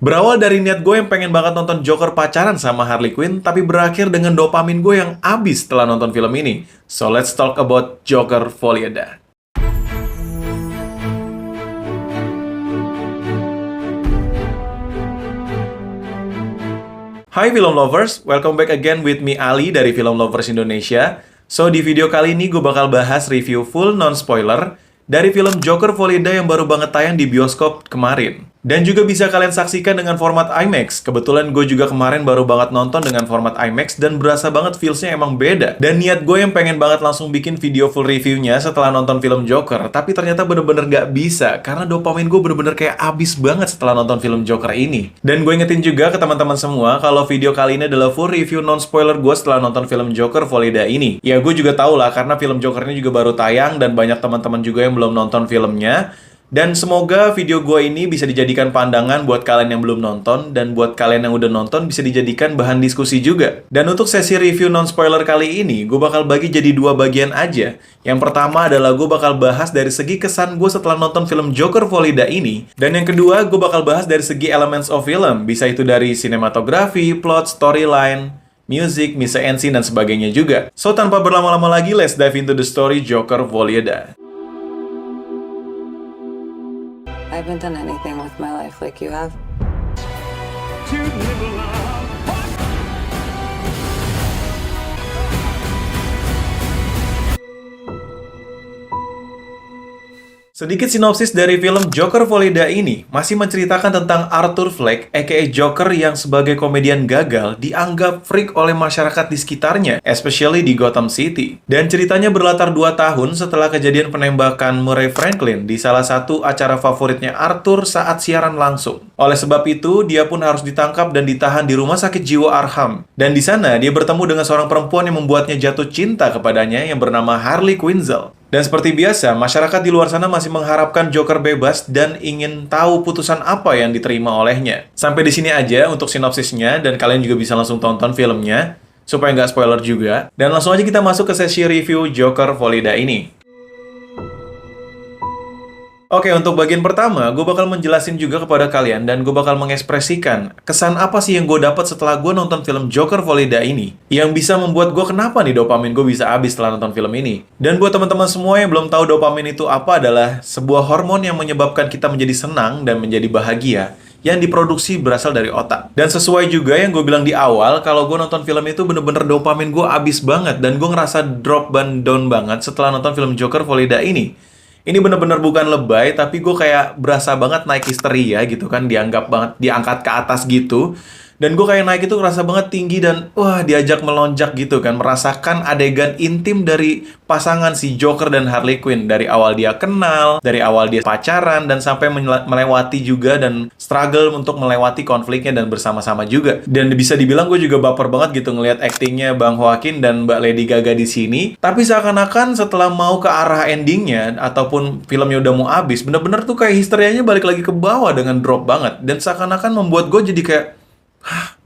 Berawal dari niat gue yang pengen banget nonton Joker pacaran sama Harley Quinn, tapi berakhir dengan dopamin gue yang abis setelah nonton film ini. So let's talk about Joker Volida. Hai film lovers, welcome back again with me Ali dari Film Lovers Indonesia. So di video kali ini gue bakal bahas review full non-spoiler dari film Joker Volida yang baru banget tayang di bioskop kemarin. Dan juga bisa kalian saksikan dengan format IMAX. Kebetulan gue juga kemarin baru banget nonton dengan format IMAX dan berasa banget feels-nya emang beda. Dan niat gue yang pengen banget langsung bikin video full reviewnya setelah nonton film Joker, tapi ternyata bener-bener gak bisa karena dopamin gue bener-bener kayak abis banget setelah nonton film Joker ini. Dan gue ingetin juga ke teman-teman semua kalau video kali ini adalah full review non-spoiler gue setelah nonton film Joker Volida ini. Ya gue juga tau lah karena film Joker ini juga baru tayang dan banyak teman-teman juga yang belum nonton filmnya. Dan semoga video gue ini bisa dijadikan pandangan buat kalian yang belum nonton, dan buat kalian yang udah nonton bisa dijadikan bahan diskusi juga. Dan untuk sesi review non-spoiler kali ini, gue bakal bagi jadi dua bagian aja. Yang pertama adalah gue bakal bahas dari segi kesan gue setelah nonton film Joker Volida ini. Dan yang kedua, gue bakal bahas dari segi elements of film. Bisa itu dari sinematografi, plot, storyline, music, mise en scene, dan sebagainya juga. So, tanpa berlama-lama lagi, let's dive into the story Joker Volida. I haven't done anything with my life like you have. Sedikit sinopsis dari film Joker Volida ini masih menceritakan tentang Arthur Fleck, aka Joker yang sebagai komedian gagal dianggap freak oleh masyarakat di sekitarnya, especially di Gotham City. Dan ceritanya berlatar 2 tahun setelah kejadian penembakan Murray Franklin di salah satu acara favoritnya Arthur saat siaran langsung. Oleh sebab itu, dia pun harus ditangkap dan ditahan di rumah sakit jiwa Arkham. Dan di sana, dia bertemu dengan seorang perempuan yang membuatnya jatuh cinta kepadanya yang bernama Harley Quinzel. Dan seperti biasa, masyarakat di luar sana masih mengharapkan Joker bebas dan ingin tahu putusan apa yang diterima olehnya. Sampai di sini aja untuk sinopsisnya, dan kalian juga bisa langsung tonton filmnya, supaya nggak spoiler juga. Dan langsung aja kita masuk ke sesi review Joker Volida ini. Oke, untuk bagian pertama, gue bakal menjelasin juga kepada kalian dan gue bakal mengekspresikan kesan apa sih yang gue dapat setelah gue nonton film Joker Volida ini yang bisa membuat gue kenapa nih dopamin gue bisa habis setelah nonton film ini. Dan buat teman-teman semua yang belum tahu dopamin itu apa, adalah sebuah hormon yang menyebabkan kita menjadi senang dan menjadi bahagia yang diproduksi berasal dari otak. Dan sesuai juga yang gue bilang di awal, kalau gue nonton film itu bener-bener dopamin gue abis banget dan gue ngerasa drop dan down banget setelah nonton film Joker Volida ini. Ini bener-bener bukan lebay, tapi gue kayak berasa banget naik histeria gitu kan, dianggap banget, diangkat ke atas gitu. Dan gue kayak naik itu ngerasa banget tinggi dan wah diajak melonjak gitu kan. Merasakan adegan intim dari pasangan si Joker dan Harley Quinn. Dari awal dia kenal, dari awal dia pacaran, dan sampai melewati juga dan struggle untuk melewati konfliknya dan bersama-sama juga. Dan bisa dibilang gue juga baper banget gitu ngelihat aktingnya Bang Joaquin dan Mbak Lady Gaga di sini. Tapi seakan-akan setelah mau ke arah endingnya ataupun filmnya udah mau habis, bener-bener tuh kayak histerianya balik lagi ke bawah dengan drop banget. Dan seakan-akan membuat gue jadi kayak, hah,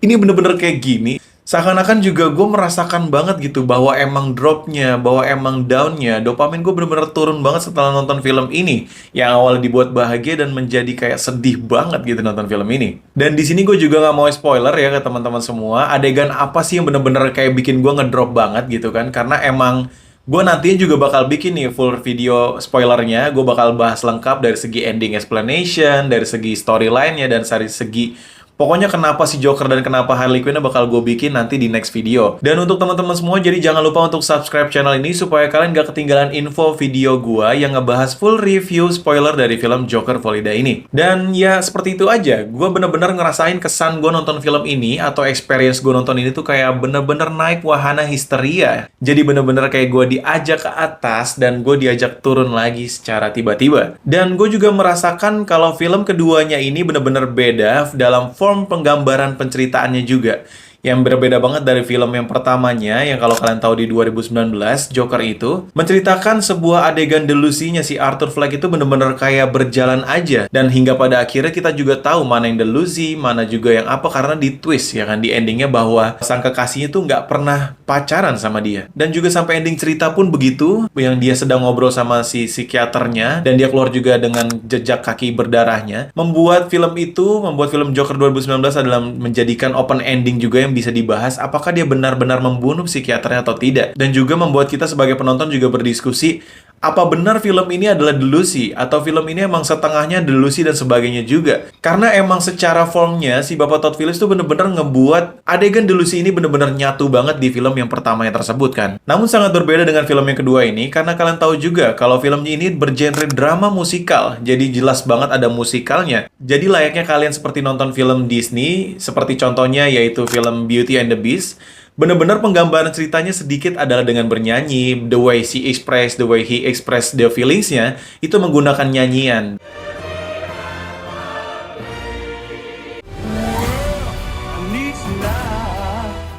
ini bener-bener kayak gini. Seakan-akan juga gue merasakan banget gitu bahwa emang dropnya, bahwa emang downnya, dopamin gue bener-bener turun banget setelah nonton film ini. Yang awalnya dibuat bahagia dan menjadi kayak sedih banget gitu nonton film ini. Dan di sini gue juga nggak mau spoiler ya ke teman-teman semua. Adegan apa sih yang bener-bener kayak bikin gue ngedrop banget gitu kan? Karena emang gue nantinya juga bakal bikin nih full video spoilernya. Gue bakal bahas lengkap dari segi ending explanation, dari segi storyline-nya, dan dari segi pokoknya kenapa si Joker dan kenapa Harley Quinn bakal gue bikin nanti di next video. Dan untuk teman-teman semua, jadi jangan lupa untuk subscribe channel ini supaya kalian gak ketinggalan info video gue yang ngebahas full review spoiler dari film Joker Volida ini. Dan ya seperti itu aja, gue bener-bener ngerasain kesan gue nonton film ini atau experience gue nonton ini tuh kayak bener-bener naik wahana histeria. Jadi bener-bener kayak gue diajak ke atas dan gue diajak turun lagi secara tiba-tiba. Dan gue juga merasakan kalau film keduanya ini bener-bener beda dalam form penggambaran penceritaannya juga. yang berbeda banget dari film yang pertamanya, yang kalau kalian tahu di 2019, Joker itu, menceritakan sebuah adegan delusinya si Arthur Fleck itu bener-bener kayak berjalan aja. Dan hingga pada akhirnya kita juga tahu mana yang delusi, mana juga yang apa, karena di twist ya kan, di endingnya bahwa sang kekasihnya tuh nggak pernah pacaran sama dia. Dan juga sampai ending cerita pun begitu, yang dia sedang ngobrol sama si psikiaternya, dan dia keluar juga dengan jejak kaki berdarahnya, membuat film Joker 2019 adalah menjadikan open ending juga yang bisa dibahas apakah dia benar-benar membunuh psikiaternya atau tidak. Dan juga membuat kita sebagai penonton juga berdiskusi, apa benar film ini adalah delusi atau film ini emang setengahnya delusi dan sebagainya juga. Karena emang secara formnya si Bapak Todd Phillips tuh bener-bener ngebuat adegan delusi ini bener-bener nyatu banget di film yang pertamanya tersebut kan. Namun sangat berbeda dengan film yang kedua ini karena kalian tahu juga kalau film ini bergenre drama musikal. Jadi jelas banget ada musikalnya. Jadi layaknya kalian seperti nonton film Disney, seperti contohnya yaitu film Beauty and the Beast. Bener-bener penggambaran ceritanya sedikit adalah dengan bernyanyi, the way she express, the way he express the feelingsnya, itu menggunakan nyanyian.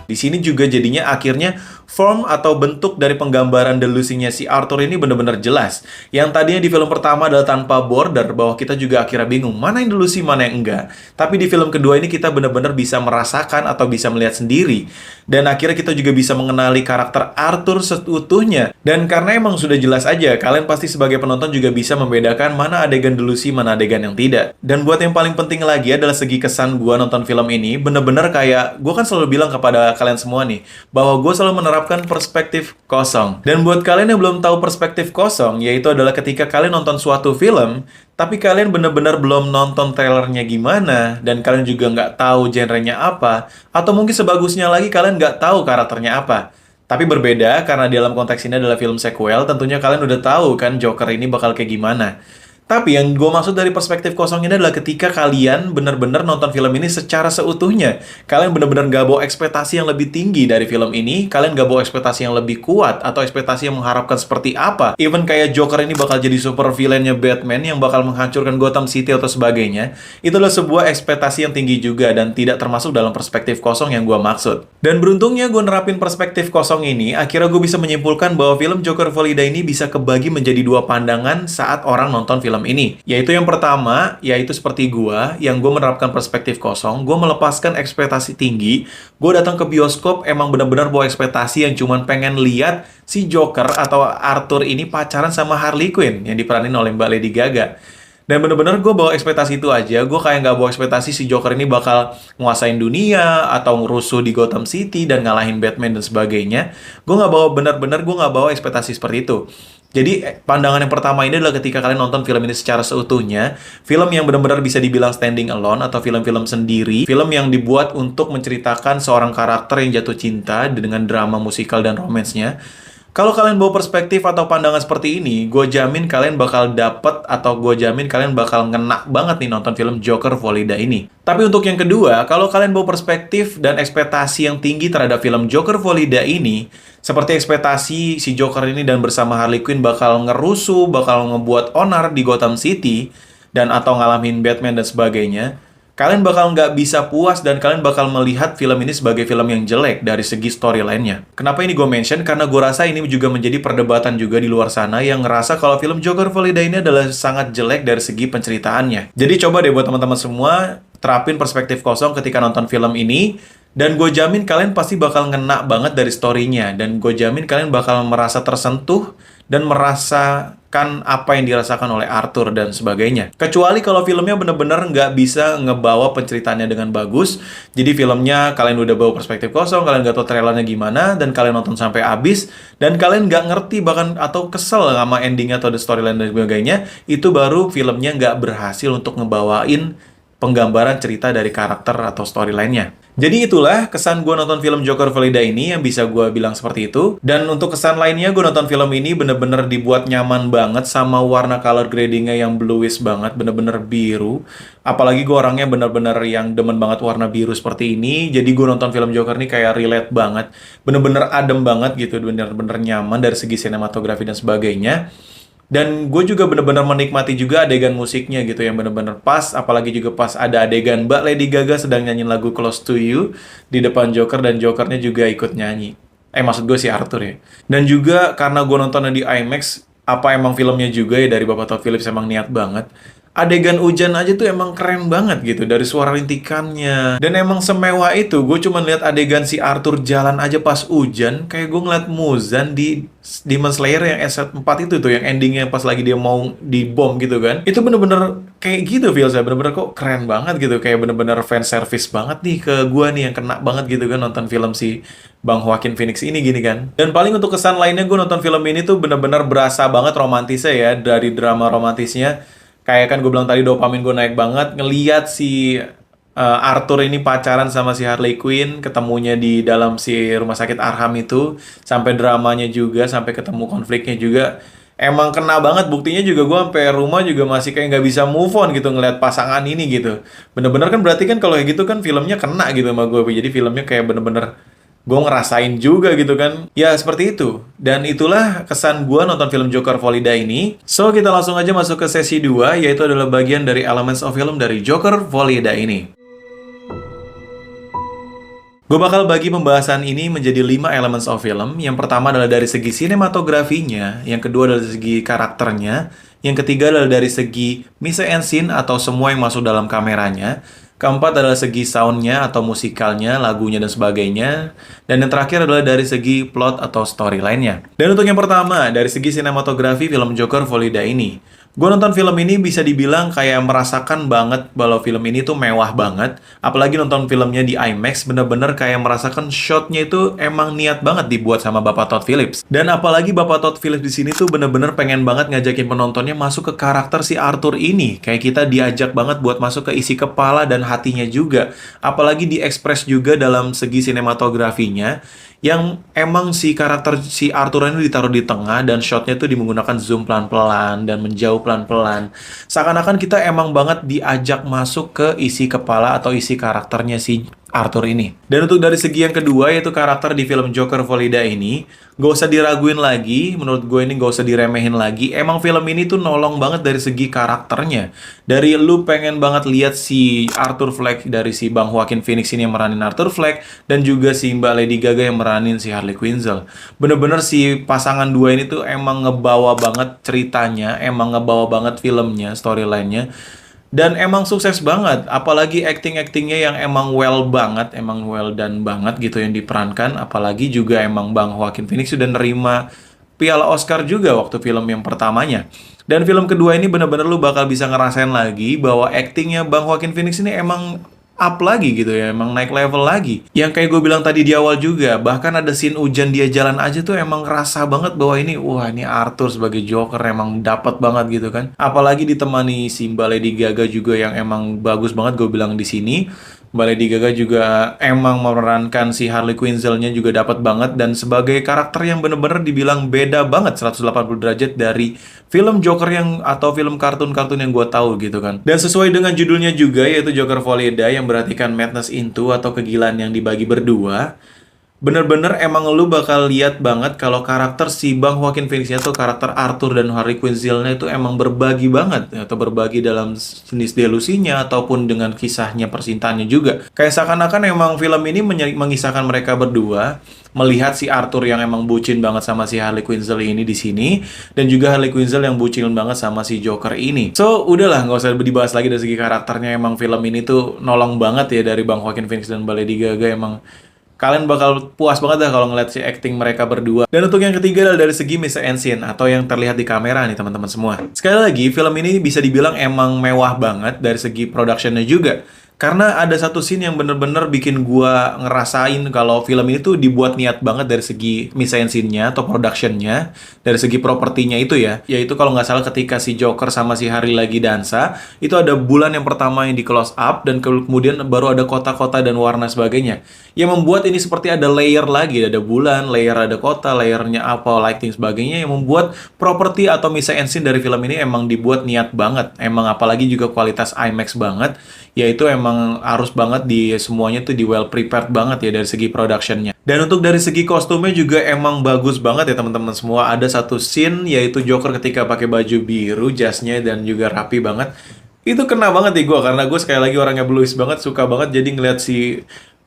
Di sini juga jadinya akhirnya form atau bentuk dari penggambaran delusinya si Arthur ini benar-benar jelas. Yang tadinya di film pertama adalah tanpa border, bahwa kita juga akhirnya bingung mana yang delusi, mana yang enggak. Tapi di film kedua ini kita benar-benar bisa merasakan atau bisa melihat sendiri. Dan akhirnya kita juga bisa mengenali karakter Arthur seutuhnya. Dan karena emang sudah jelas aja, kalian pasti sebagai penonton juga bisa membedakan mana adegan delusi, mana adegan yang tidak. Dan buat yang paling penting lagi adalah segi kesan gua nonton film ini, bener-bener kayak, gua kan selalu bilang kepada kalian semua nih, bahwa gua selalu menerapkan perspektif kosong. Dan buat kalian yang belum tahu perspektif kosong, yaitu adalah ketika kalian nonton suatu film, tapi kalian benar-benar belum nonton trailernya gimana, dan kalian juga nggak tahu genrenya apa, atau mungkin sebagusnya lagi kalian nggak tahu karakternya apa. Tapi berbeda, karena dalam konteks ini adalah film sequel, tentunya kalian udah tahu kan Joker ini bakal kayak gimana. Tapi yang gue maksud dari perspektif kosong ini adalah ketika kalian benar-benar nonton film ini secara seutuhnya. Kalian benar-benar gak bawa ekspektasi yang lebih tinggi dari film ini. Kalian gak bawa ekspektasi yang lebih kuat atau ekspektasi yang mengharapkan seperti apa. Even kayak Joker ini bakal jadi super villainnya Batman yang bakal menghancurkan Gotham City atau sebagainya. Itu adalah sebuah ekspektasi yang tinggi juga dan tidak termasuk dalam perspektif kosong yang gue maksud. Dan beruntungnya gue nerapin perspektif kosong ini, akhirnya gue bisa menyimpulkan bahwa film Joker Valida ini bisa kebagi menjadi dua pandangan saat orang nonton film ini. Yaitu yang pertama, yaitu seperti gua, yang gue menerapkan perspektif kosong, gue melepaskan ekspektasi tinggi, gue datang ke bioskop emang benar-benar bawa ekspektasi yang cuman pengen lihat si Joker atau Arthur ini pacaran sama Harley Quinn yang diperanin oleh Mbak Lady Gaga. Dan bener-bener gue bawa ekspektasi itu aja, gue kayak nggak bawa ekspektasi si Joker ini bakal nguasain dunia, atau ngerusuh di Gotham City, dan ngalahin Batman dan sebagainya. Gue nggak bawa, bener-bener gue nggak bawa ekspektasi seperti itu. Jadi pandangan yang pertama ini adalah ketika kalian nonton film ini secara seutuhnya, film yang benar-benar bisa dibilang standing alone atau film-film sendiri, film yang dibuat untuk menceritakan seorang karakter yang jatuh cinta dengan drama musikal dan romansnya. Kalau kalian bawa perspektif atau pandangan seperti ini, gue jamin kalian bakal dapet atau gue jamin kalian bakal ngena banget nih nonton film Joker Valida ini. Tapi untuk yang kedua, kalau kalian bawa perspektif dan ekspektasi yang tinggi terhadap film Joker Valida ini, seperti ekspektasi si Joker ini dan bersama Harley Quinn bakal ngerusuh, bakal ngebuat onar di Gotham City, dan atau ngalamin Batman dan sebagainya, kalian bakal nggak bisa puas dan kalian bakal melihat film ini sebagai film yang jelek dari segi storyline-nya. Kenapa ini gue mention? Karena gue rasa ini juga menjadi perdebatan juga di luar sana yang ngerasa kalau film Joker Valida ini adalah sangat jelek dari segi penceritaannya. Jadi coba deh buat teman-teman semua, terapin perspektif kosong ketika nonton film ini, dan gue jamin kalian pasti bakal ngena banget dari story-nya, dan gue jamin kalian bakal merasa tersentuh dan merasakan apa yang dirasakan oleh Arthur dan sebagainya. Kecuali kalau filmnya bener-bener nggak bisa ngebawa penceritaannya dengan bagus, jadi filmnya kalian udah bawa perspektif kosong, kalian nggak tahu trailernya gimana, dan kalian nonton sampai habis, dan kalian nggak ngerti bahkan atau kesel sama endingnya atau the storyline dan sebagainya, itu baru filmnya nggak berhasil untuk ngebawain penggambaran cerita dari karakter atau storyline-nya. Jadi itulah kesan gue nonton film Joker Valida ini yang bisa gue bilang seperti itu. Dan untuk kesan lainnya, gue nonton film ini bener-bener dibuat nyaman banget sama warna color gradingnya yang bluish banget, bener-bener biru. Apalagi gue orangnya bener-bener yang demen banget warna biru seperti ini. Jadi gue nonton film Joker ini kayak relate banget, bener-bener adem banget gitu, bener-bener nyaman dari segi sinematografi dan sebagainya. Dan gue juga bener-bener menikmati juga adegan musiknya gitu yang bener-bener pas, apalagi juga pas ada adegan Mbak Lady Gaga sedang nyanyiin lagu Close to You di depan Joker dan Jokernya juga ikut nyanyi. Maksud gue si Arthur ya. Dan juga karena gue nontonnya di IMAX, apa emang filmnya juga ya dari Bapak Todd Phillips emang niat banget. Adegan hujan aja tuh emang keren banget gitu dari suara rintikannya. Dan emang semewah itu, gue cuma lihat adegan si Arthur jalan aja pas hujan, kayak gue ngeliat Muzan di Demon Slayer yang S4 itu tuh, yang endingnya pas lagi dia mau dibom gitu kan. Itu bener-bener kayak gitu feel saya, bener-bener kok keren banget gitu, kayak bener-bener fan service banget nih ke gue nih yang kena banget gitu kan nonton film si Bang Joaquin Phoenix ini gini kan. Dan paling untuk kesan lainnya gue nonton film ini tuh bener-bener berasa banget romantisnya ya, dari drama romantisnya. Kayak kan gue bilang tadi dopamin gue naik banget ngeliat si Arthur ini pacaran sama si Harley Quinn, ketemunya di dalam si rumah sakit Arkham itu, sampai dramanya juga, sampai ketemu konfliknya juga. Emang kena banget, buktinya juga gue sampai rumah juga masih kayak nggak bisa move on gitu ngeliat pasangan ini gitu. Bener-bener kan berarti kan kalau kayak gitu kan filmnya kena gitu sama gue. Jadi filmnya kayak bener-bener gue ngerasain juga gitu kan. Ya seperti itu. Dan itulah kesan gue nonton film Joker Volida ini. So kita langsung aja masuk ke sesi 2, yaitu adalah bagian dari Elements of Film dari Joker Volida ini. Gue bakal bagi pembahasan ini menjadi 5 elements of film. Yang pertama adalah dari segi sinematografinya, yang kedua adalah dari segi karakternya, yang ketiga adalah dari segi mise en scene atau semua yang masuk dalam kameranya, keempat adalah segi soundnya atau musikalnya, lagunya dan sebagainya, dan yang terakhir adalah dari segi plot atau storyline-nya. Dan untuk yang pertama, dari segi sinematografi film Joker Volida ini, gue nonton film ini bisa dibilang kayak merasakan banget bahwa film ini tuh mewah banget. Apalagi nonton filmnya di IMAX, bener-bener kayak merasakan shotnya itu emang niat banget dibuat sama Bapak Todd Phillips. Dan apalagi Bapak Todd Phillips di sini tuh bener-bener pengen banget ngajakin penontonnya masuk ke karakter si Arthur ini. Kayak kita diajak banget buat masuk ke isi kepala dan hatinya juga. Apalagi diekspres juga dalam segi sinematografinya, yang emang si karakter si Arthur ini ditaruh di tengah dan shotnya tuh menggunakan zoom pelan-pelan dan menjauh pelan-pelan. Seakan-akan kita emang banget diajak masuk ke isi kepala atau isi karakternya si Arthur ini. Dan untuk dari segi yang kedua, yaitu karakter di film Joker Volida ini, gak usah diraguin lagi, menurut gue ini gak usah diremehin lagi. Emang film ini tuh nolong banget dari segi karakternya. Dari lu pengen banget lihat si Arthur Fleck, dari si Bang Joaquin Phoenix ini yang meranin Arthur Fleck, dan juga si Mbak Lady Gaga yang meranin si Harley Quinzel. Bener-bener si pasangan dua ini tuh emang ngebawa banget ceritanya, emang ngebawa banget filmnya, storyline-nya. Dan emang sukses banget, apalagi acting-actingnya yang emang well banget, emang well done banget gitu yang diperankan. Apalagi juga emang Bang Joaquin Phoenix sudah nerima piala Oscar juga waktu film yang pertamanya. Dan film kedua ini bener-bener lu bakal bisa ngerasain lagi bahwa actingnya Bang Joaquin Phoenix ini emang up lagi gitu ya, emang naik level lagi. Yang kayak gue bilang tadi di awal juga, bahkan ada scene hujan dia jalan aja tuh emang ngerasa banget bahwa ini, wah ini Arthur sebagai Joker emang dapat banget gitu kan. Apalagi ditemani si Mbak Lady Gaga juga yang emang bagus banget gue bilang di sini. Mbak Lady Gaga juga emang memerankan si Harley Quinzel-nya juga dapat banget, dan sebagai karakter yang bener-bener dibilang beda banget 180 derajat dari film Joker yang atau film kartun-kartun yang gue tahu gitu kan. Dan sesuai dengan judulnya juga, yaitu Joker Volida, yang berartikan madness into atau kegilaan yang dibagi berdua. Bener-bener emang lu bakal lihat banget kalau karakter si Bang Joaquin Phoenix-nya tuh, karakter Arthur dan Harley Quinzel-nya itu emang berbagi banget, atau berbagi dalam jenis delusinya ataupun dengan kisahnya percintaannya juga. Kayak seakan-akan emang film ini mengisahkan mereka berdua, melihat si Arthur yang emang bucin banget sama si Harley Quinzel ini di sini, dan juga Harley Quinzel yang bucin banget sama si Joker ini. So, udahlah, nggak usah dibahas lagi dari segi karakternya. Emang film ini tuh nolong banget ya dari Bang Joaquin Phoenix dan Mbak Lady Gaga. Emang kalian bakal puas banget dah kalau ngeliat si acting mereka berdua. Dan untuk yang ketiga adalah dari segi mise en scene atau yang terlihat di kamera nih teman-teman semua. Sekali lagi, film ini bisa dibilang emang mewah banget dari segi productionnya juga. Karena ada satu scene yang bener-bener bikin gua ngerasain kalau film ini tuh dibuat niat banget dari segi mise en scene-nya atau production-nya, dari segi propertinya itu ya. Yaitu kalau nggak salah ketika si Joker sama si Harley lagi dansa, itu ada bulan yang pertama yang di close up, dan kemudian baru ada kota-kota dan warna sebagainya. Yang membuat ini seperti ada layer lagi, ada bulan, layer ada kota, layernya apa, lighting sebagainya, yang membuat properti atau mise en scene dari film ini emang dibuat niat banget. Emang apalagi juga kualitas IMAX banget, yaitu emang emang harus banget di semuanya tuh di well prepared banget ya dari segi productionnya. Dan untuk dari segi kostumnya juga emang bagus banget ya teman-teman semua. Ada satu scene yaitu Joker ketika pakai baju biru, jasnya dan juga rapi banget. Itu kena banget di gue karena gue sekali lagi orangnya blues banget, suka banget jadi ngeliat si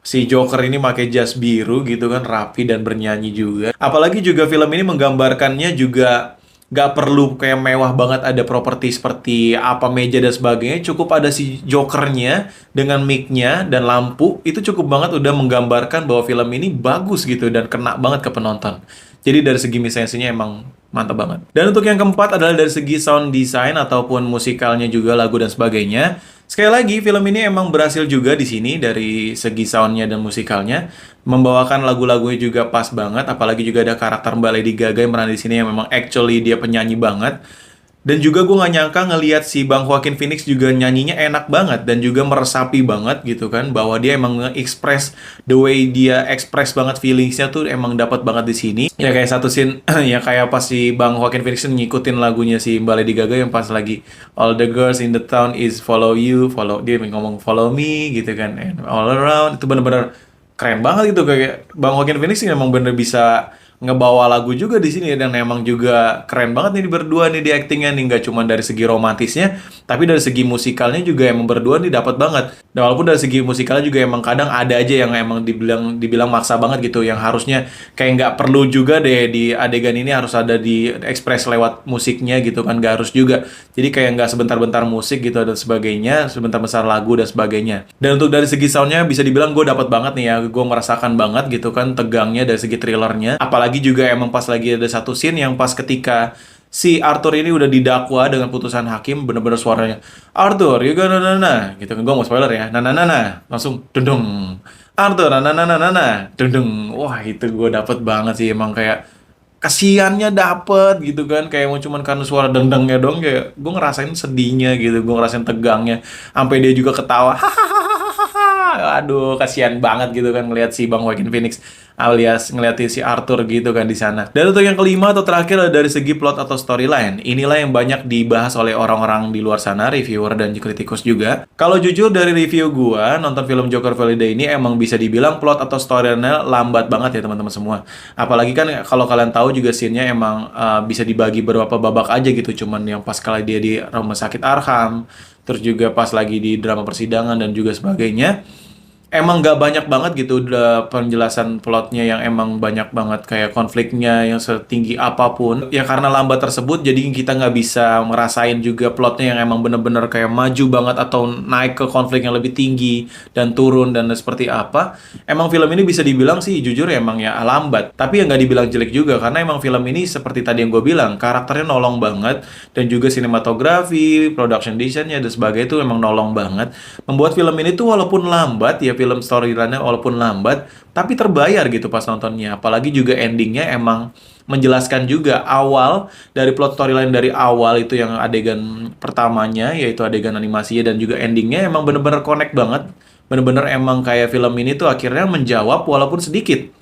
Joker ini pakai jas biru gitu kan, rapi dan bernyanyi juga. Apalagi juga film ini menggambarkannya juga gak perlu kayak mewah banget ada properti seperti apa meja dan sebagainya, cukup ada si Jokernya dengan mic-nya dan lampu, itu cukup banget udah menggambarkan bahwa film ini bagus gitu dan kena banget ke penonton. Jadi dari segi misensinya emang mantap banget. Dan untuk yang keempat adalah dari segi sound design ataupun musikalnya juga, lagu dan sebagainya. Sekali lagi, film ini emang berhasil juga di sini dari segi soundnya dan musikalnya, membawakan lagu-lagunya juga pas banget. Apalagi juga ada karakter Mbak Lady Gaga yang meran di sini yang memang actually dia penyanyi banget. Dan juga gue nggak nyangka ngelihat si Bang Joaquin Phoenix juga nyanyinya enak banget dan juga meresapi banget gitu kan, bahwa dia emang nge-express the way dia express banget feelingsnya tuh emang dapat banget di sini. Ya kayak satu scene ya kayak pas si Bang Joaquin Phoenix ngikutin lagunya si Mbak Lady Gaga yang pas lagi all the girls in the town is follow you, follow, dia ngomong follow me gitu kan, and all around, itu bener-bener keren banget gitu. Kayak Bang Joaquin Phoenix ini emang bener bisa ngebawa lagu juga di sini dan emang juga keren banget nih berdua nih di actingnya nih, nggak cuma dari segi romantisnya tapi dari segi musikalnya juga emang berdua nih dapat banget. Dan walaupun dari segi musikalnya juga emang kadang ada aja yang emang dibilang maksa banget gitu, yang harusnya kayak nggak perlu juga deh di adegan ini harus ada di ekspres lewat musiknya gitu kan, nggak harus juga. Jadi kayak nggak sebentar-bentar musik gitu dan sebagainya, sebentar-bentar lagu dan sebagainya. Dan untuk dari segi soundnya bisa dibilang gue dapat banget nih ya, gue merasakan banget gitu kan tegangnya dari segi thrillernya. Apalagi juga emang pas lagi ada satu scene yang pas ketika si Arthur ini udah didakwa dengan putusan hakim, bener-bener suaranya Arthur, you gonna nana gitu kan, gue mau spoiler ya, nana langsung dendung Arthur, nana dendung. Wah itu gue dapet banget sih, emang kayak kasiannya dapet gitu kan, kayak mau cuman karena suara dendengnya dong, kayak gue ngerasain sedihnya gitu, gue ngerasain tegangnya, sampai dia juga ketawa, hahaha, aduh kasihan banget gitu kan ngelihat si Bang Joaquin Phoenix alias ngeliatin si Arthur gitu kan di sana. Dan untuk yang kelima atau terakhir dari segi plot atau storyline, inilah yang banyak dibahas oleh orang-orang di luar sana, reviewer dan kritikus juga. Kalau jujur dari review gua, nonton film Joker Holiday ini emang bisa dibilang plot atau storyline lambat banget ya teman-teman semua. Apalagi kan kalau kalian tahu juga scene-nya emang bisa dibagi beberapa babak aja gitu, cuman yang pas kali dia di rumah sakit Arkham, terus juga pas lagi di drama persidangan dan juga sebagainya. Emang gak banyak banget gitu udah penjelasan plotnya yang emang banyak banget kayak konfliknya yang setinggi apapun. Ya karena lambat tersebut jadi kita nggak bisa ngerasain juga plotnya yang emang bener-bener kayak maju banget atau naik ke konflik yang lebih tinggi dan turun dan seperti apa. Emang film ini bisa dibilang sih jujur ya emang ya lambat. Tapi ya nggak dibilang jelek juga karena emang film ini seperti tadi yang gue bilang, karakternya nolong banget dan juga sinematografi, production design-nya dan sebagainya itu emang nolong banget. Membuat film ini tuh walaupun lambat ya, film storyline-nya walaupun lambat, tapi terbayar gitu pas nontonnya. Apalagi juga endingnya emang menjelaskan juga awal dari plot storyline dari awal itu yang adegan pertamanya, yaitu adegan animasinya dan juga endingnya emang bener-bener connect banget. Bener-bener emang kayak film ini tuh akhirnya menjawab walaupun sedikit.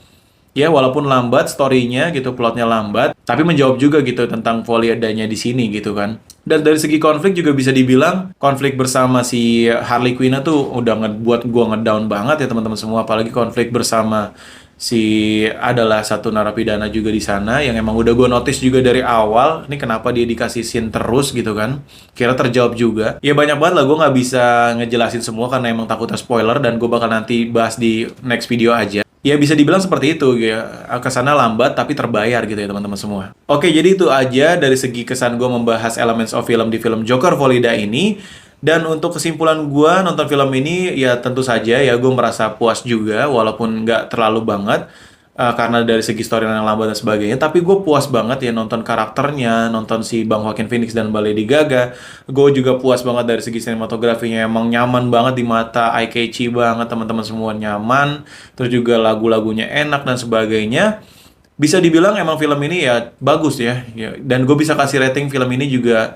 Ya, walaupun lambat story-nya gitu, plotnya lambat, tapi menjawab juga gitu tentang Foliadanya di sini gitu kan. Dan dari segi konflik juga bisa dibilang konflik bersama si Harley Quinn tuh udah ngebuat gua ngedown banget ya teman-teman semua. Apalagi konflik bersama si adalah satu narapidana juga di sana yang emang udah gua notice juga dari awal. Ini kenapa dia dikasih scene terus gitu kan? Kira terjawab juga. Ya banyak banget lah, gua nggak bisa ngejelasin semua karena emang takutnya spoiler dan gua bakal nanti bahas di next video aja. Ya bisa dibilang seperti itu ya, kesana lambat tapi terbayar gitu ya teman-teman semua. Oke, jadi itu aja dari segi kesan gue membahas Elements of Film di film Joker Volida ini. Dan untuk kesimpulan gue nonton film ini ya tentu saja ya gue merasa puas juga walaupun nggak terlalu banget. Karena dari segi storyline yang lambat dan sebagainya, tapi gue puas banget ya nonton karakternya, nonton si Bang Joaquin Phoenix dan Mbak Lady Gaga. Gue juga puas banget dari segi sinematografinya, emang nyaman banget di mata, eye catchy banget teman-teman semua, nyaman. Terus juga lagu-lagunya enak dan sebagainya. Bisa dibilang emang film ini ya bagus ya. Dan gue bisa kasih rating film ini juga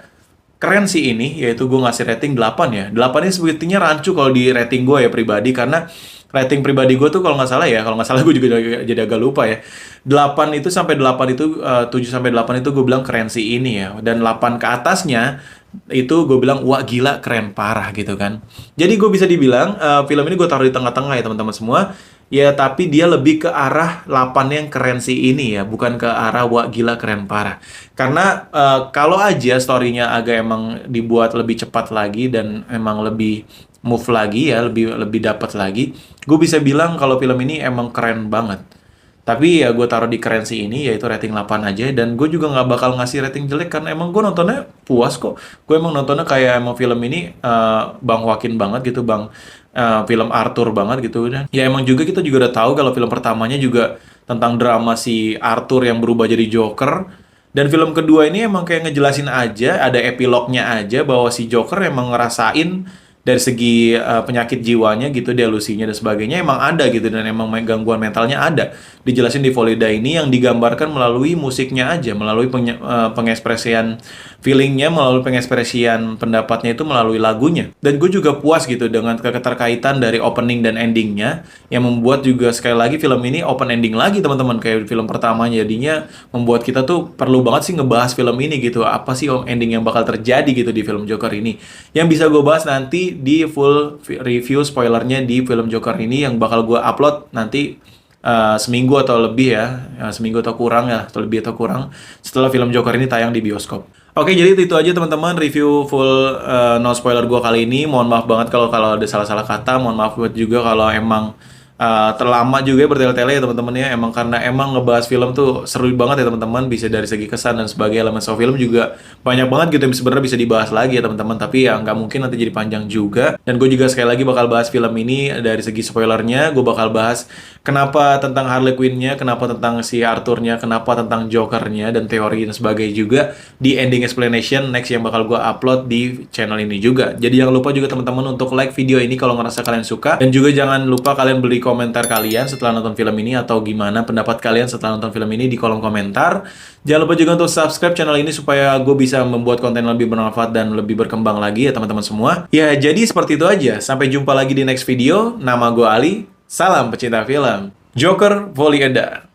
keren sih ini, yaitu gue ngasih rating 8 ya. 8 ini sebetulnya rancu kalau di rating gue ya pribadi, karena rating pribadi gue tuh kalau nggak salah gue juga jadi agak lupa ya. 8 itu sampai 8 itu 7 sampai 8 itu gue bilang keren sih ini ya. Dan 8 ke atasnya itu gue bilang, wah gila, keren parah gitu kan. Jadi gue bisa dibilang, film ini gue taruh di tengah-tengah ya teman-teman semua. Ya, tapi dia lebih ke arah 8 yang keren sih ini ya, bukan ke arah wah gila keren parah. Karena kalau aja story-nya agak emang dibuat lebih cepat lagi dan emang lebih move lagi ya, lebih lebih dapat lagi, gue bisa bilang kalau film ini emang keren banget. Tapi ya gue taruh di kerensi ini yaitu rating 8 aja, dan gue juga nggak bakal ngasih rating jelek karena emang gue nontonnya puas kok. Gue emang nontonnya kayak emang film ini Bang Joaquin banget gitu, Bang, film Arthur banget gitu. Dan ya emang juga kita juga udah tahu kalau film pertamanya juga tentang drama si Arthur yang berubah jadi Joker. Dan film kedua ini emang kayak ngejelasin aja, ada epilognya aja bahwa si Joker emang ngerasain dari segi penyakit jiwanya gitu, delusinya dan sebagainya emang ada gitu, dan emang gangguan mentalnya ada. Dijelasin di Volida ini yang digambarkan melalui musiknya aja, melalui pengekspresian feelingnya, melalui pengekspresian pendapatnya itu melalui lagunya. Dan gue juga puas gitu dengan keterkaitan dari opening dan endingnya, yang membuat juga sekali lagi film ini open ending lagi teman-teman, kayak film pertamanya. Jadinya membuat kita tuh perlu banget sih ngebahas film ini gitu, apa sih ending yang bakal terjadi gitu di film Joker ini, yang bisa gue bahas nanti di full review spoilernya di film Joker ini, yang bakal gue upload nanti seminggu atau lebih ya, seminggu atau kurang ya, atau lebih atau kurang setelah film Joker ini tayang di bioskop. Oke, jadi itu aja teman-teman review full no spoiler gue kali ini. Mohon maaf banget kalau ada salah-salah kata. Mohon maaf buat juga kalau emang terlama juga ya bertele-tele ya teman-teman ya. Emang karena emang ngebahas film tuh seru banget ya teman-teman. Bisa dari segi kesan dan sebagai elemen so film juga banyak banget gitu yang sebenarnya bisa dibahas lagi ya teman-teman. Tapi ya nggak mungkin nanti jadi panjang juga. Dan gue juga sekali lagi bakal bahas film ini dari segi spoilernya. Gue bakal bahas kenapa tentang Harley Quinn-nya, kenapa tentang si Arthur-nya, kenapa tentang Joker-nya, dan teori dan sebagainya juga di ending explanation next yang bakal gue upload di channel ini juga. Jadi jangan lupa juga teman-teman untuk like video ini kalau ngerasa kalian suka. Dan juga jangan lupa kalian beri komentar kalian setelah nonton film ini, atau gimana pendapat kalian setelah nonton film ini di kolom komentar. Jangan lupa juga untuk subscribe channel ini supaya gue bisa membuat konten lebih bermanfaat dan lebih berkembang lagi ya teman-teman semua. Ya, jadi seperti itu aja. Sampai jumpa lagi di next video. Nama gue Ali. Salam pecinta film. Joker Volida.